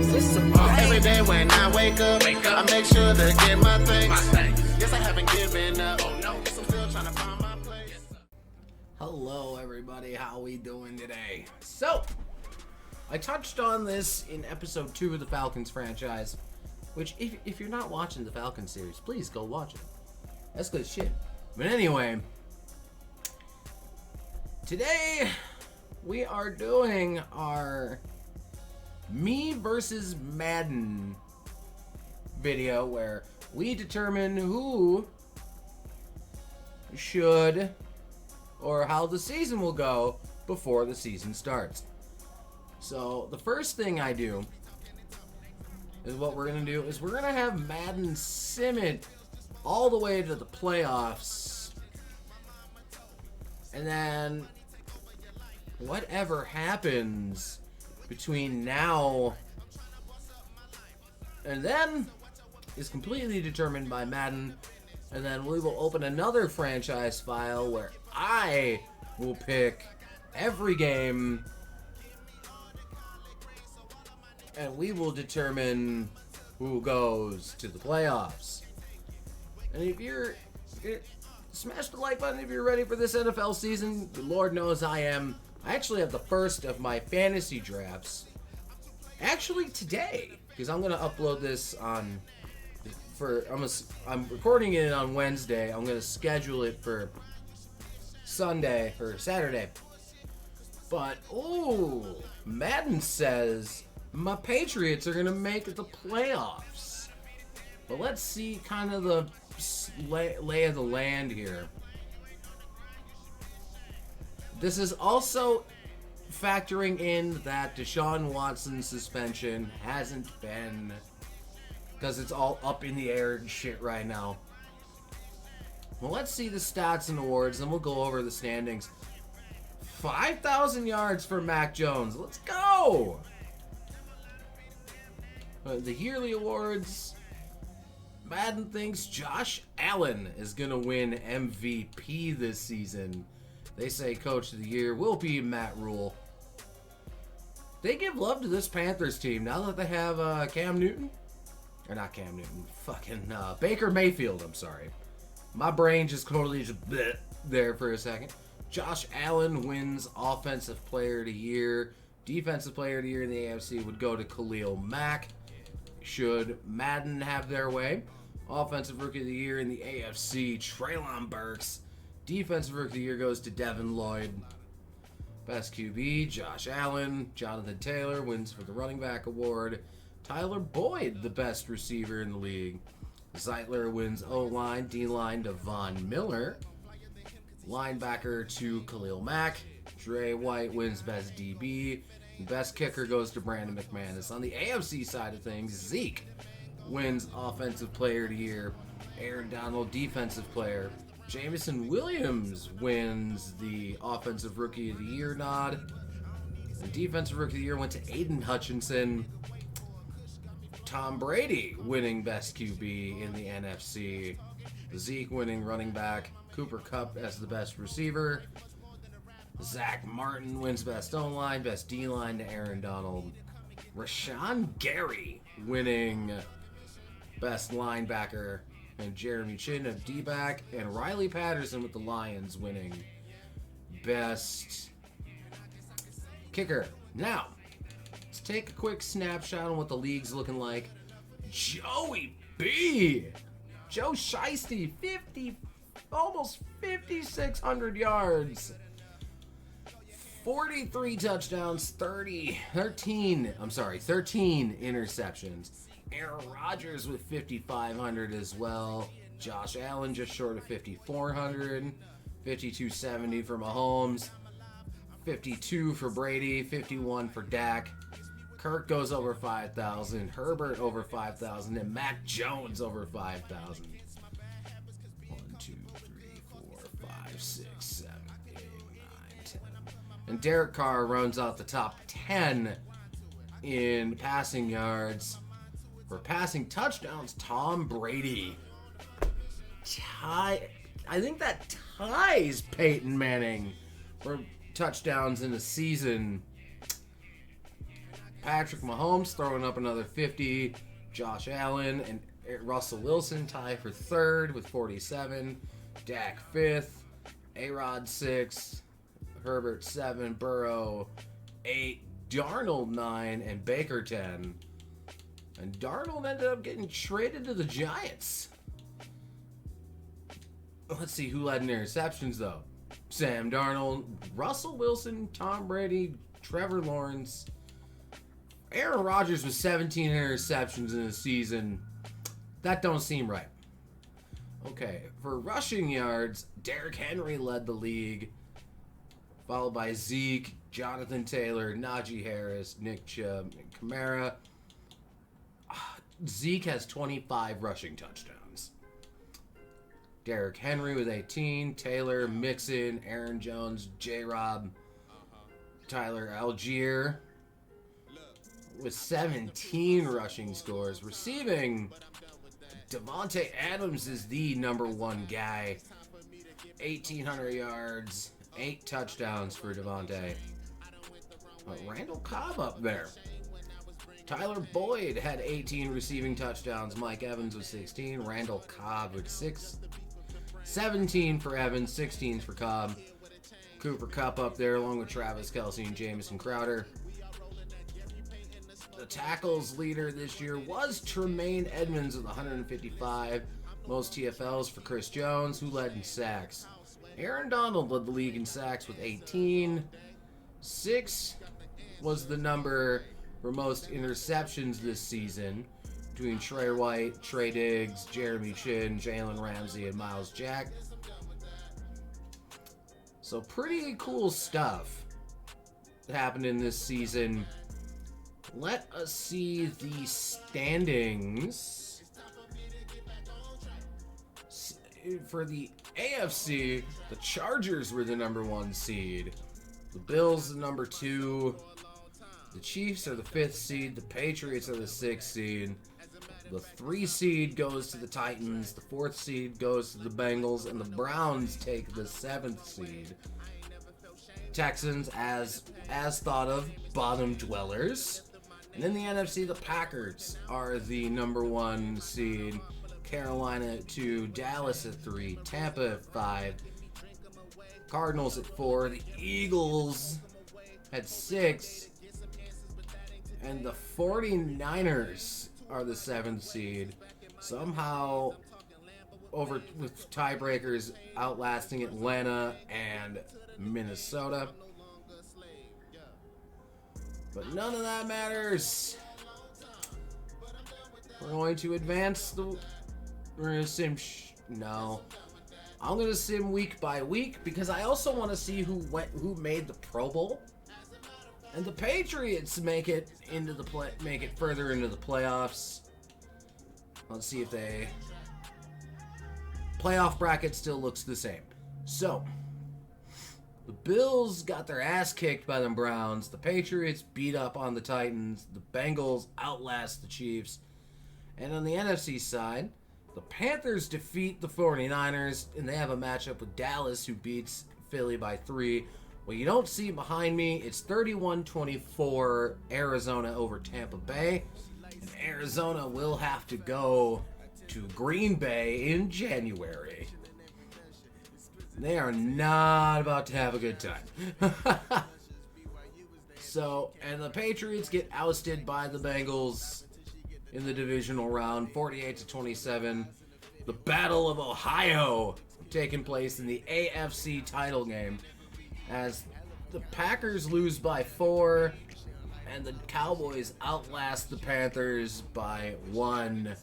things. It's a every day when I wake up, I make sure to get my things. Yes, I haven't given up. Oh no, I'm still trying to find my place. Hello, everybody. How we doing today? So, I touched on this in episode 2 of the Falcons franchise, which, if you're not watching the Falcons series, please go watch it. That's good shit. But anyway, today we are doing our Me versus Madden video where we determine who should or how the season will go before the season starts. So the first thing I do is what we're going to do is we're going to have Madden sim it all the way to the playoffs. And then whatever happens between now and then is completely determined by Madden. And then we will open another franchise file where I will pick every game and we will determine who goes to the playoffs. And if you're smash the like button if you're ready for this NFL season. Lord knows I am. I actually have the first of my fantasy drafts actually today, because I'm gonna upload this on I'm recording it on Wednesday. I'm gonna schedule it for Sunday or Saturday. But Madden says my Patriots are gonna make the playoffs. But let's see kind of the lay of the land here. This is also factoring in that Deshaun Watson's suspension hasn't been, because it's all up in the air and shit right now. Well, let's see the stats and awards, and we'll go over the standings. 5,000 yards for Mac Jones. Let's go! The yearly awards. Madden thinks Josh Allen is going to win MVP this season. They say Coach of the Year will be Matt Rule. They give love to this Panthers team now that they have Cam Newton. Or not Cam Newton. Fucking Baker Mayfield, I'm sorry. My brain just totally just bleh there for a second. Josh Allen wins Offensive Player of the Year. Defensive Player of the Year in the AFC would go to Khalil Mack. Should Madden have their way. Offensive Rookie of the Year in the AFC, Treylon Burks. Defensive Rookie of the Year goes to Devin Lloyd. Best QB, Josh Allen. Jonathan Taylor wins for the Running Back Award. Tyler Boyd, the best receiver in the league. Zeitler wins O-line. D-line to Von Miller. Linebacker to Khalil Mack. Dre White wins best DB. Best kicker goes to Brandon McManus. On the AFC side of things, Zeke wins Offensive Player of the Year. Aaron Donald, Defensive Player. Jameson Williams wins the Offensive Rookie of the Year nod. The Defensive Rookie of the Year went to Aiden Hutchinson. Tom Brady winning Best QB in the NFC. Zeke winning Running Back. Cooper Kupp as the best receiver. Zach Martin wins Best O-line. Best D-line to Aaron Donald. Rashawn Gary winning Best Linebacker. And Jeremy Chin of D-back. And Riley Patterson with the Lions winning Best Kicker. Now, let's take a quick snapshot on what the league's looking like. Joey B. Joe Shiesty, almost 5,600 yards. 43 touchdowns, 13 interceptions. Aaron Rodgers with 5,500 as well. Josh Allen just short of 5,400. 5,270 for Mahomes. 52 for Brady. 51 for Dak. Kirk goes over 5,000. Herbert over 5,000. And Mac Jones over 5,000. 1, 2, 3, 4, 5, 6, 7, 8, 9, 10. And Derek Carr runs out the top 10 in passing yards. For passing touchdowns, Tom Brady. I think that ties Peyton Manning for touchdowns in a season. Patrick Mahomes throwing up another 50. Josh Allen and Russell Wilson tie for third with 47. Dak fifth. A-Rod 6. Herbert 7. Burrow 8. Darnold 9. And Baker 10. And Darnold ended up getting traded to the Giants. Let's see who led in interceptions, though. Sam Darnold, Russell Wilson, Tom Brady, Trevor Lawrence. Aaron Rodgers with 17 interceptions in a season. That don't seem right. Okay, for rushing yards, Derrick Henry led the league, followed by Zeke, Jonathan Taylor, Najee Harris, Nick Chubb, and Kamara. Zeke has 25 rushing touchdowns. Derrick Henry with 18, Taylor, Mixon, Aaron Jones, J-Rob, Tyler Algier with 17 rushing scores. Receiving, Devontae Adams is the number one guy. 1,800 yards, 8 touchdowns for Devontae. Randall Cobb up there. Tyler Boyd had 18 receiving touchdowns. Mike Evans with 16. Randall Cobb with 6. 17 for Evans, 16 for Cobb. Cooper Kupp up there along with Travis Kelce and Jamison Crowder. The tackles leader this year was Tremaine Edmonds with 155. Most TFLs for Chris Jones, who led in sacks. Aaron Donald led the league in sacks with 18. 6 was the number for most interceptions this season, between Trey White, Trey Diggs, Jeremy Chin, Jalen Ramsey, and Miles Jack. So pretty cool stuff happening this season. Let us see the standings. For the AFC, the Chargers were the number 1 seed. The Bills the number 2. The Chiefs are the 5th seed. The Patriots are the 6th seed. The 3 seed goes to the Titans. The 4th seed goes to the Bengals. And the Browns take the 7th seed. Texans, as thought of, bottom dwellers. And in the NFC, the Packers are the number 1 seed. Carolina at 2. Dallas at 3. Tampa at 5. Cardinals at 4. The Eagles at 6. And the 49ers are the 7th seed. Somehow, with tiebreakers outlasting Atlanta and Minnesota. But none of that matters. We're going to advance we're going to sim... No. I'm going to sim week by week because I also want to see who made the Pro Bowl. And the Patriots make it further into the playoffs. Let's see if playoff bracket still looks the same. So, the Bills got their ass kicked by the Browns. The Patriots beat up on the Titans. The Bengals outlast the Chiefs. And on the NFC side, the Panthers defeat the 49ers, and they have a matchup with Dallas, who beats Philly by 3. What you don't see behind me, it's 31-24 Arizona over Tampa Bay. And Arizona will have to go to Green Bay in January. They are not about to have a good time. And the Patriots get ousted by the Bengals in the divisional round, 48-27. The Battle of Ohio taking place in the AFC title game, as the Packers lose by 4 and the Cowboys outlast the Panthers by 1.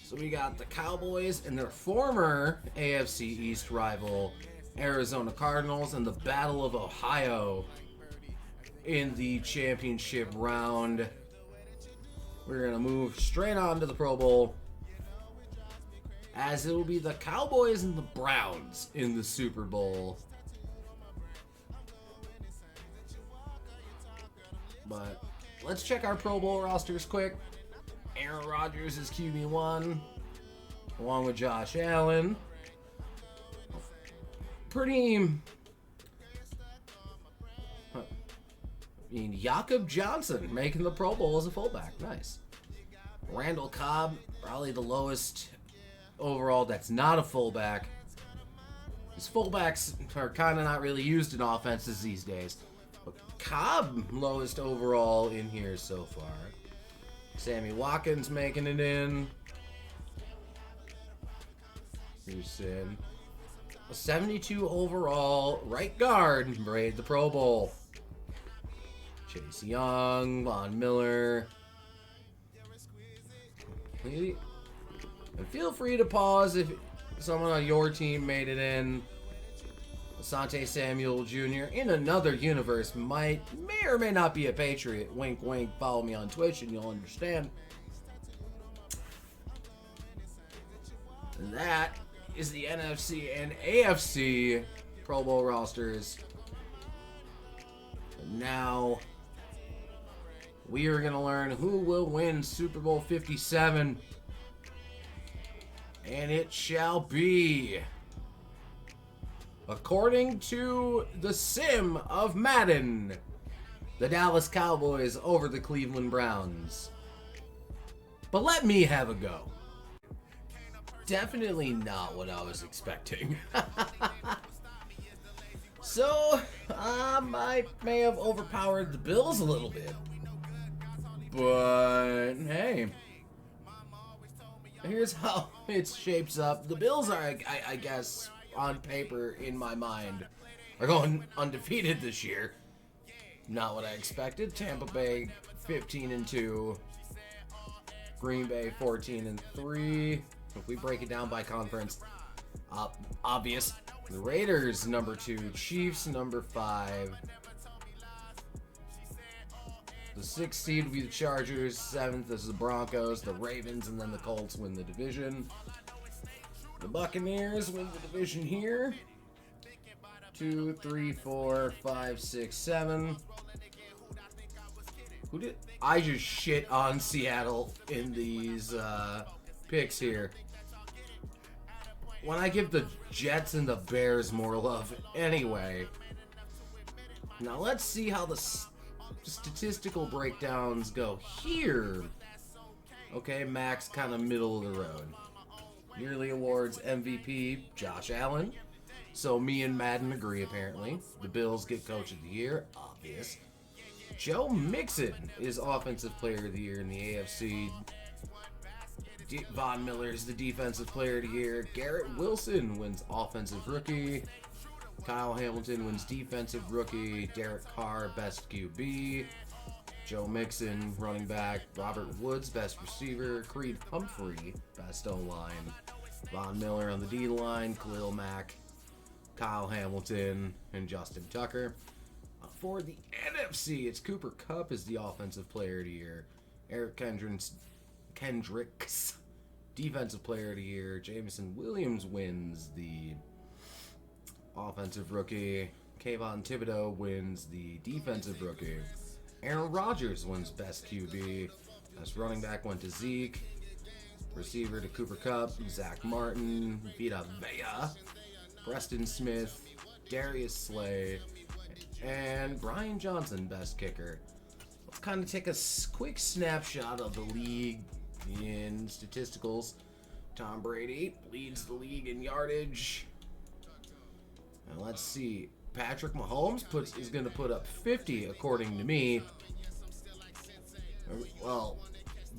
So we got the Cowboys and their former AFC East rival, Arizona Cardinals, and the Battle of Ohio in the championship round. We're going to move straight on to the Pro Bowl, as it will be the Cowboys and the Browns in the Super Bowl. But let's check our Pro Bowl rosters quick. Aaron Rodgers is QB1, along with Josh Allen. Jakob Johnson making the Pro Bowl as a fullback. Nice. Randall Cobb, probably the lowest overall that's not a fullback. His fullbacks are kind of not really used in offenses these days. But Cobb, lowest overall in here so far. Sammy Watkins making it in. Who's in? A 72 overall right guard made the Pro Bowl. Chase Young, Von Miller. And feel free to pause if someone on your team made it in. Asante Samuel Jr. in another universe may or may not be a Patriot. Wink, wink. Follow me on Twitch and you'll understand. And that is the NFC and AFC Pro Bowl rosters. And now we are going to learn who will win Super Bowl 57. And it shall be, according to the sim of Madden, the Dallas Cowboys over the Cleveland Browns. But let me have a go. Definitely not what I was expecting. So, I may have overpowered the Bills a little bit. But, hey. Here's how it shapes up. The Bills are, I guess, on paper, in my mind, are going undefeated this year. Not what I expected. Tampa Bay 15-2. Green Bay 14-3. If we break it down by conference, obvious. The Raiders number 2. Chiefs number 5. The 6th seed will be the Chargers. 7th is the Broncos. The Ravens, and then the Colts win the division. The Buccaneers win the division here. 2, 3, 4, 5, 6, 7. Who did I just shit on Seattle in these picks here? When I give the Jets and the Bears more love anyway. Now let's see how the statistical breakdowns go here. Okay, Max kind of middle of the road. Yearly awards MVP, Josh Allen. So me and Madden agree apparently. The Bills get Coach of the Year, obvious. Joe Mixon is Offensive Player of the Year in the AFC. Von Miller is the Defensive Player of the Year. Garrett Wilson wins Offensive Rookie. Kyle Hamilton wins Defensive Rookie. Derek Carr, Best QB. Joe Mixon, Running Back. Robert Woods, Best Receiver. Creed Humphrey, Best O-Line. Von Miller on the D-line. Khalil Mack, Kyle Hamilton, and Justin Tucker. For the NFC, it's Cooper Kupp is the Offensive Player of the Year. Eric Kendricks, Defensive Player of the Year. Jameson Williams wins the Offensive Rookie. Kayvon Thibodeau wins the Defensive Rookie. Aaron Rodgers wins Best QB. Best Running Back went to Zeke. Receiver to Cooper Kupp. Zach Martin. Vita Vea. Preston Smith. Darius Slay. And Brian Johnson, Best Kicker. Let's kind of take a quick snapshot of the league in statisticals. Tom Brady leads the league in yardage. And let's see. Patrick Mahomes is going to put up 50, according to me. Well,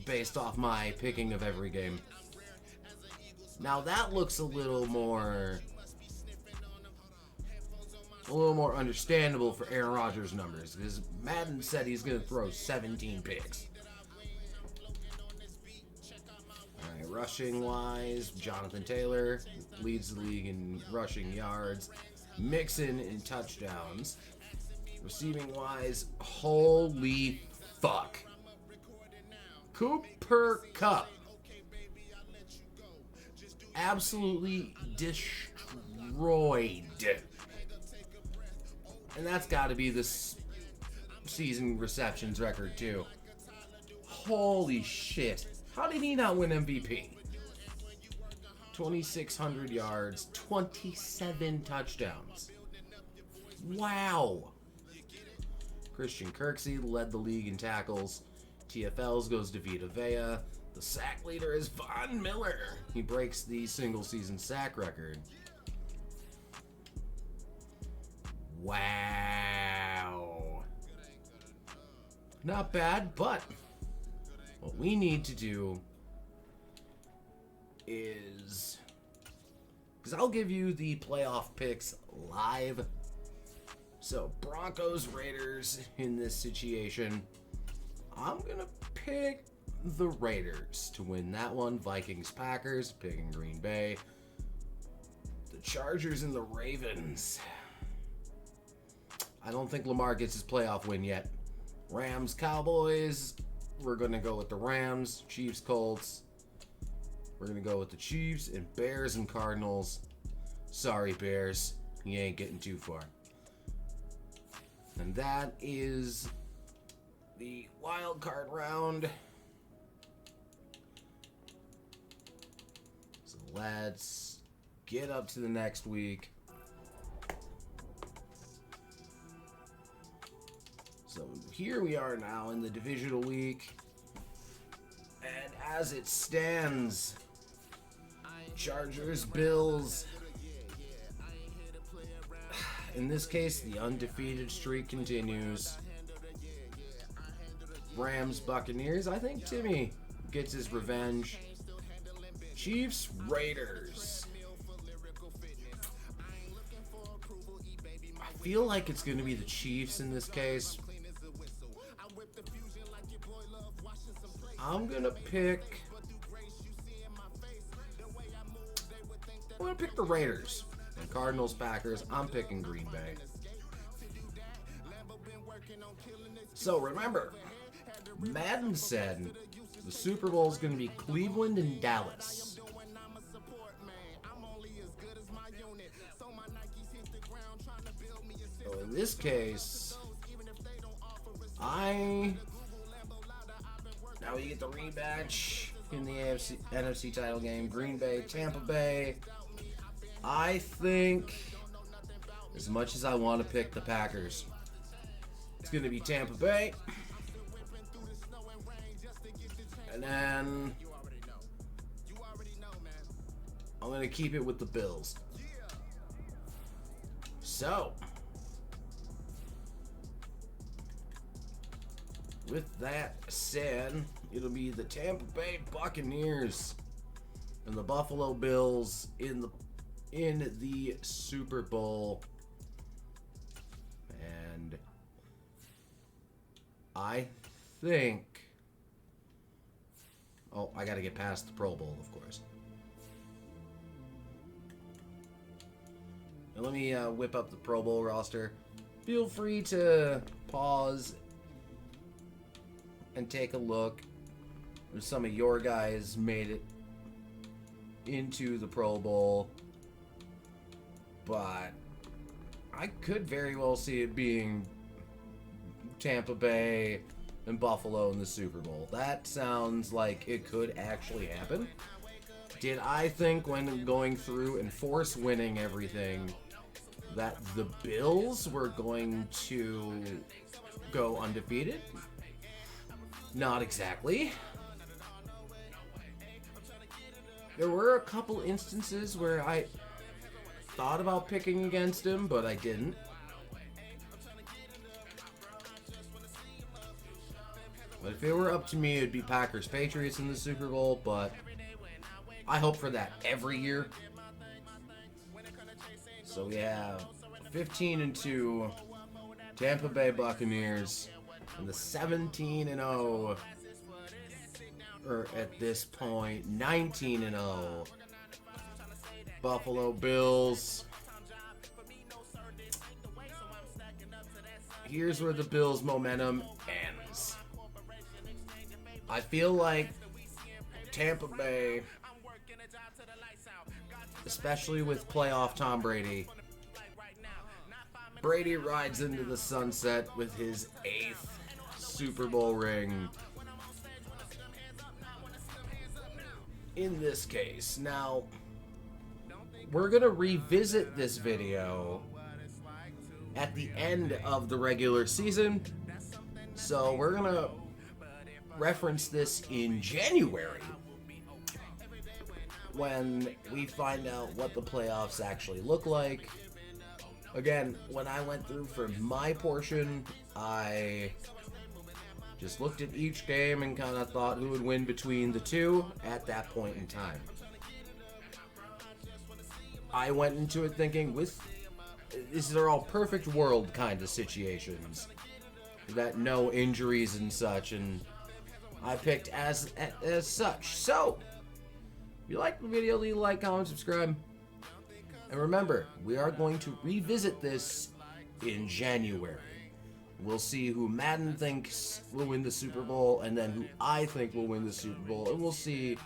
based off my picking of every game. Now that looks a little more understandable for Aaron Rodgers' numbers, because Madden said he's going to throw 17 picks. Alright, rushing-wise, Jonathan Taylor leads the league in rushing yards. Mixon in touchdowns. Receiving-wise, holy fuck. Cooper Kupp absolutely destroyed. And that's got to be this season receptions record, too. Holy shit. How did he not win MVP? 2,600 yards, 27 touchdowns. Wow. Christian Kirksey led the league in tackles. TFLs goes to Vita Vea. The sack leader is Von Miller. He breaks the single-season sack record. Wow. Not bad, but what we need to do is... because I'll give you the playoff picks live. So, Broncos, Raiders in this situation. I'm going to pick the Raiders to win that one. Vikings, Packers, picking Green Bay. The Chargers and the Ravens. I don't think Lamar gets his playoff win yet. Rams, Cowboys. We're going to go with the Rams. Chiefs, Colts. We're going to go with the Chiefs. And Bears and Cardinals. Sorry, Bears. You ain't getting too far. And that is the wild card round. So let's get up to the next week. So here we are now in the divisional week. And as it stands, Chargers, Bills. In this case, the undefeated streak continues. Rams, Buccaneers. I think Timmy gets his revenge. Chiefs, Raiders. I feel like it's going to be the Chiefs in this case. I'm going to pick... the Raiders. And Cardinals, Packers, I'm picking Green Bay. So remember, Madden said the Super Bowl is going to be Cleveland and Dallas. So in this case, now we get the rematch in the NFC title game. Green Bay, Tampa Bay. I think, as much as I want to pick the Packers, it's going to be Tampa Bay. And then I'm going to keep it with the Bills. So, with that said, it'll be the Tampa Bay Buccaneers and the Buffalo Bills in the Super Bowl. And I think... oh, I gotta get past the Pro Bowl, of course. And let me whip up the Pro Bowl roster. Feel free to pause and take a look. Some of your guys made it into the Pro Bowl. But I could very well see it being Tampa Bay and Buffalo in the Super Bowl. That sounds like it could actually happen. Did I think when going through and force winning everything that the Bills were going to go undefeated? Not exactly. There were a couple instances where I thought about picking against him, but I didn't. But if it were up to me, it'd be Packers Patriots in the Super Bowl, but I hope for that every year. So we have 15-2 Tampa Bay Buccaneers and the 17-0, or at this point 19-0 Buffalo Bills. Here's where the Bills' momentum ends. I feel like Tampa Bay, especially with playoff Tom Brady, Brady rides into the sunset with his 8th Super Bowl ring in this case. Now, we're going to revisit this video at the end of the regular season So we're gonna reference this in January when we find out what the playoffs actually look like. Again, when I went through for my portion, I just looked at each game and kind of thought who would win between the two at that point in time. I went into it thinking these are all perfect world kind of situations, that no injuries and such, and I picked as such. So, if you like the video, leave a like, comment, subscribe. And remember, we are going to revisit this in January. We'll see who Madden thinks will win the Super Bowl, and then who I think will win the Super Bowl, and we'll see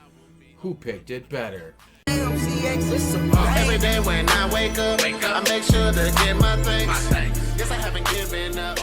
who picked it better. Every day when I wake up, I make sure to get my thanks. Yes, I haven't given up.